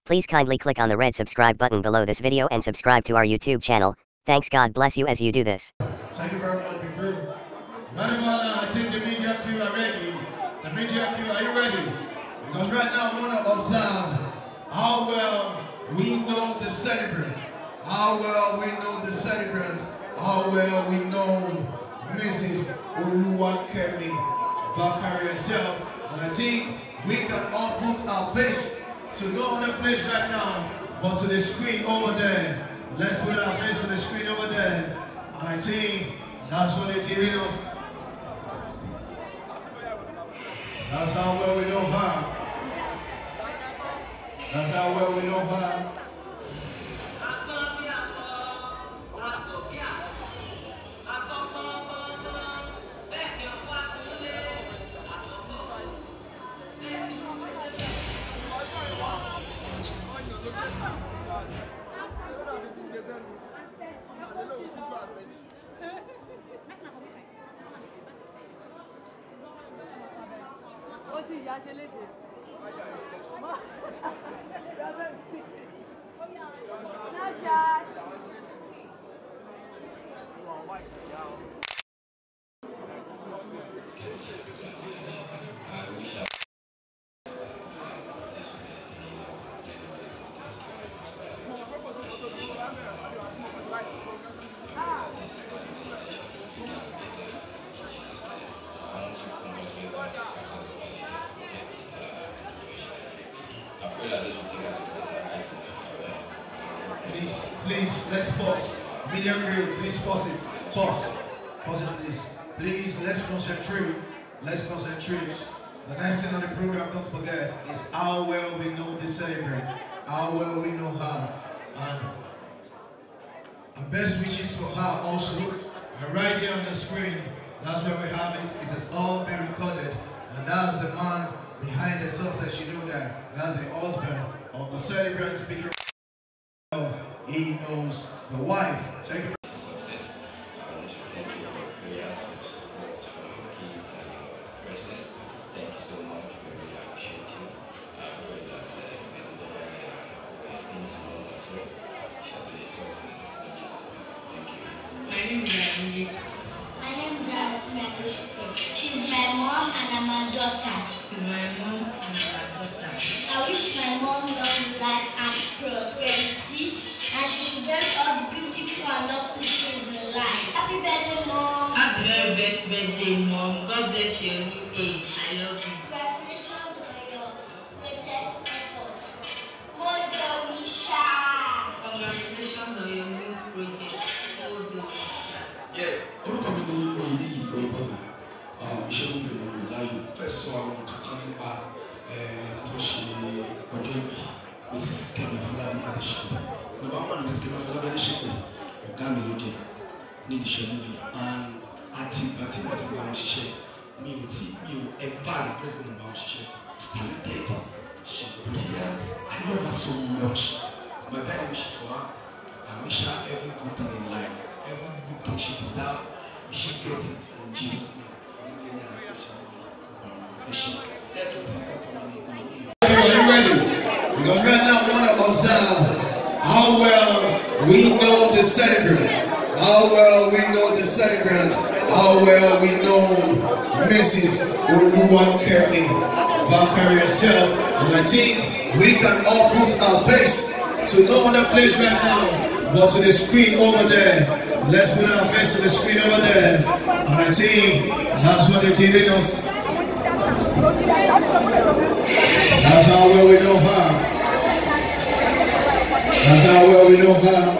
Please kindly click on the red subscribe button below this video and subscribe to our YouTube channel. Thanks, God bless you as you do this. Thank you very much, Big Bird. Madam, I think the media crew are ready. The media crew, are you ready? Because right now I want to observe how well we know the celebrant. How well we know the celebrant. How well we know Mrs. Oluwakemi Bakari herself. And I think we can all put our face to no other place right now but to the screen over there. Let's put our face to the screen over there. And I think that's what they're giving us. That's how well we know her. That's how well we know her. Please, let's pause. Media crew, please pause it. Pause. Pause it, please. Please, let's concentrate. Let's concentrate. The next thing on the program, don't forget, is how well we know the celebrant. How well we know her. And best wishes for her also. And right here on the screen, that's where we have it. It has all been recorded. And that's the man behind the success. You know that. That's the husband of the celebrant speaking. He knows the wife. Take it. Success. I want to thank you for your prayers, your support, for your gifts and your presence. Thank you so much. We really appreciate you. I pray that things will as well. Shall be a success. Thank you. My name is Andy. My name is Arasima. She's my mom and I'm my daughter. She's my mom and my daughter. I wish my mom long life and prosperity, and she should get all the beautiful and lovely things in life. Happy birthday, Mom. Happy birthday, Mom. God bless your new age. I love you. Congratulations on your latest effort. Mojo Misha. Congratulations on your new project. Mojo Misha. Orúkọ mi ni Oyèdè ìgbò ìbọ̀dọ̀. Iṣẹ́ mi fi mọ̀ láyò. Fẹ́ sọ àwọn kankan nípa tó ṣe ọjọ́ ìbí. Mrs. Kẹ́mi Fọlábí Adéṣepé. Nígbà wọn ní Mrs. Kẹ́mi Fọlábí Adéṣepé, ọ̀gá mi ló jẹ́ ní ìṣẹ́ múfì. Àti ìgbà tí wọ́n ti bá wọn ṣiṣẹ́, mi ò ẹ̀fà regret when bá wọn ṣiṣẹ́. She's talented. She's brilliant. I love her so much. My very wishes for her. I wish her every good thing in life. Every good thing she deserves. She gets it in Jesus' name. Are you ready? Because right now I want to observe how well we know the celebrant. How well we know the celebrant. How well we know Mrs. Oluwakemi Bakari herself. And I think we can all put our face to no other place right now but to the screen over there. Let's put our face to the screen over there. And I think that's what they're giving us. That's how well we know her. That's how well we know her.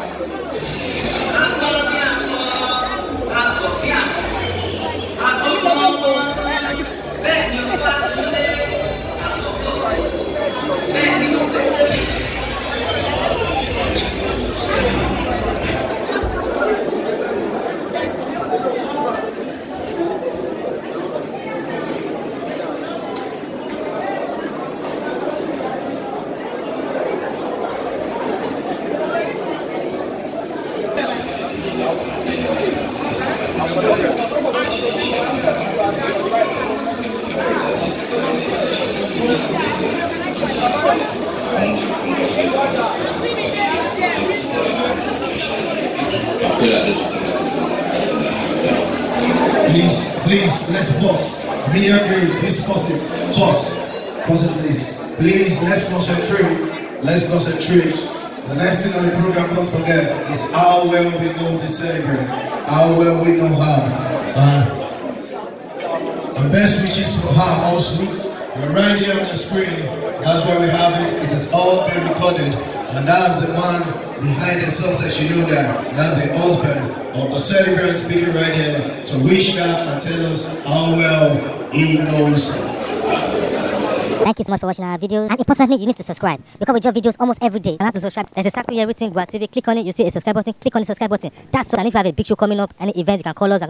I feel like this will take Please, let's pause. Media group, please pause it. Pause it, please. Please, let's concentrate. Let's concentrate. The next thing on the program, don't forget, is how well we know the celebrant. How well we know her. And best wishes for her also. You're right here on the screen. That's why we have it. It has all been recorded. And that's the man behind the success. You know that. That's the husband of the celebrant speaking right here to wish her and tell us how well he knows. Thank you so much for watching our videos. And importantly, you need to subscribe because we drop videos almost every day. You have to subscribe. There's a circle here written Gua TV. Click on it. You see a subscribe button. Click on the subscribe button. That's so. And if you have a big show coming up, any event, you can call us.